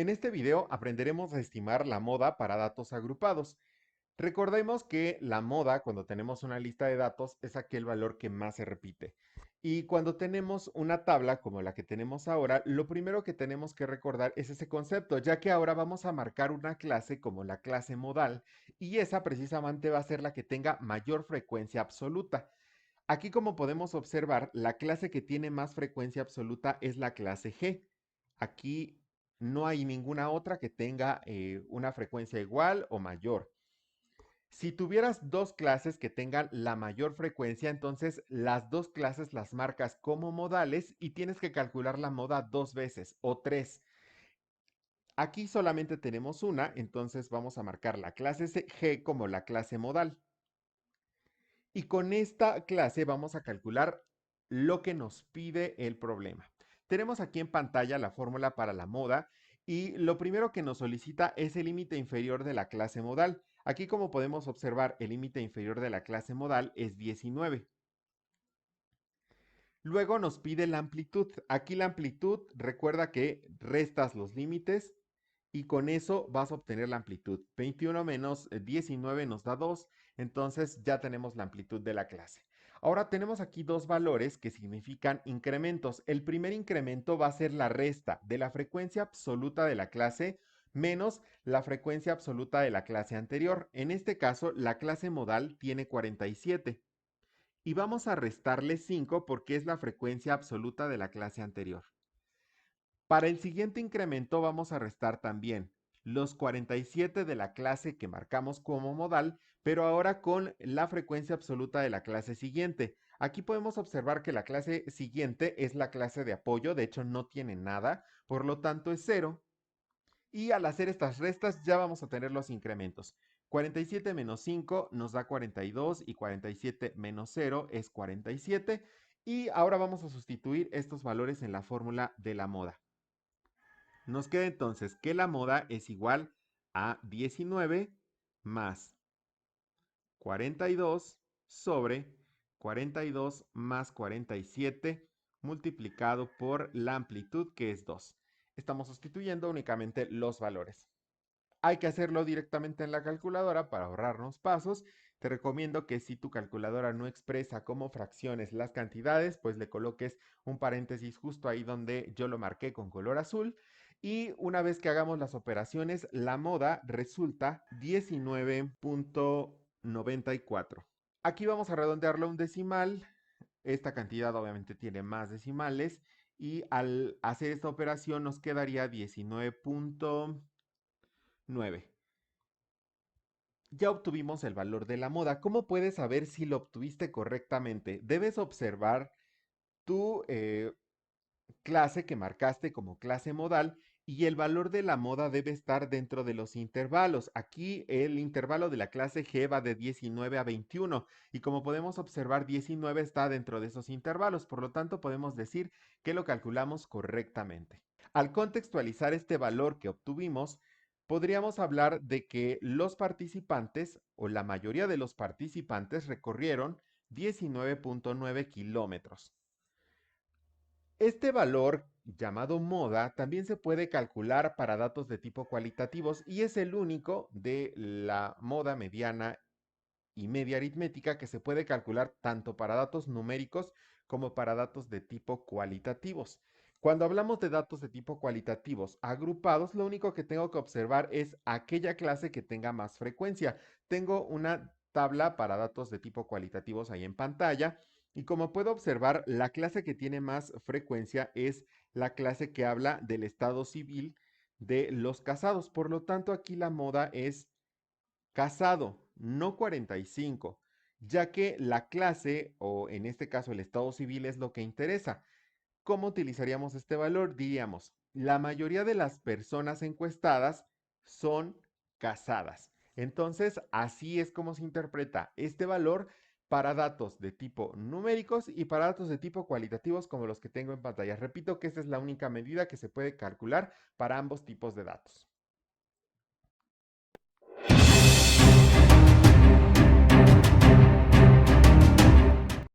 En este video aprenderemos a estimar la moda para datos agrupados. Recordemos que la moda, cuando tenemos una lista de datos, es aquel valor que más se repite. Y cuando tenemos una tabla como la que tenemos ahora, lo primero que tenemos que recordar es ese concepto, ya que ahora vamos a marcar una clase como la clase modal, y esa precisamente va a ser la que tenga mayor frecuencia absoluta. Aquí, como podemos observar, la clase que tiene más frecuencia absoluta es la clase G. Aquí no hay ninguna otra que tenga una frecuencia igual o mayor. Si tuvieras dos clases que tengan la mayor frecuencia, entonces las dos clases las marcas como modales y tienes que calcular la moda dos veces o tres. Aquí solamente tenemos una, entonces vamos a marcar la clase G como la clase modal. Y con esta clase vamos a calcular lo que nos pide el problema. Tenemos aquí en pantalla la fórmula para la moda y lo primero que nos solicita es el límite inferior de la clase modal. Aquí, como podemos observar, el límite inferior de la clase modal es 19. Luego nos pide la amplitud. Aquí la amplitud, recuerda que restas los límites y con eso vas a obtener la amplitud. 21 menos 19 nos da 2, entonces ya tenemos la amplitud de la clase. Ahora tenemos aquí dos valores que significan incrementos. El primer incremento va a ser la resta de la frecuencia absoluta de la clase menos la frecuencia absoluta de la clase anterior. En este caso, la clase modal tiene 47 y vamos a restarle 5 porque es la frecuencia absoluta de la clase anterior. Para el siguiente incremento vamos a restar también los 47 de la clase que marcamos como modal, pero ahora con la frecuencia absoluta de la clase siguiente. Aquí podemos observar que la clase siguiente es la clase de apoyo, de hecho no tiene nada, por lo tanto es 0. Y al hacer estas restas ya vamos a tener los incrementos. 47 menos 5 nos da 42 y 47 menos 0 es 47. Y ahora vamos a sustituir estos valores en la fórmula de la moda. Nos queda entonces que la moda es igual a 19 más 42 sobre 42 más 47 multiplicado por la amplitud, que es 2. Estamos sustituyendo únicamente los valores. Hay que hacerlo directamente en la calculadora para ahorrarnos pasos. Te recomiendo que si tu calculadora no expresa como fracciones las cantidades, pues le coloques un paréntesis justo ahí donde yo lo marqué con color azul. Y una vez que hagamos las operaciones, la moda resulta 19.94. Aquí vamos a redondearlo a un decimal. Esta cantidad obviamente tiene más decimales. Y al hacer esta operación nos quedaría 19.9. Ya obtuvimos el valor de la moda. ¿Cómo puedes saber si lo obtuviste correctamente? Debes observar tu clase que marcaste como clase modal y el valor de la moda debe estar dentro de los intervalos. Aquí el intervalo de la clase G va de 19 a 21 y como podemos observar 19 está dentro de esos intervalos, por lo tanto podemos decir que lo calculamos correctamente. Al contextualizar este valor que obtuvimos, podríamos hablar de que los participantes o la mayoría de los participantes recorrieron 19.9 kilómetros. Este valor, llamado moda, también se puede calcular para datos de tipo cualitativos y es el único de la moda mediana y media aritmética que se puede calcular tanto para datos numéricos como para datos de tipo cualitativos. Cuando hablamos de datos de tipo cualitativos agrupados, lo único que tengo que observar es aquella clase que tenga más frecuencia. Tengo una tabla para datos de tipo cualitativos ahí en pantalla y como puedo observar, la clase que tiene más frecuencia es la clase que habla del estado civil de los casados. Por lo tanto, aquí la moda es casado, no 45, ya que la clase, o en este caso el estado civil, es lo que interesa. ¿Cómo utilizaríamos este valor? Diríamos, la mayoría de las personas encuestadas son casadas. Entonces, así es como se interpreta este valor para datos de tipo numéricos y para datos de tipo cualitativos como los que tengo en pantalla. Repito que esta es la única medida que se puede calcular para ambos tipos de datos.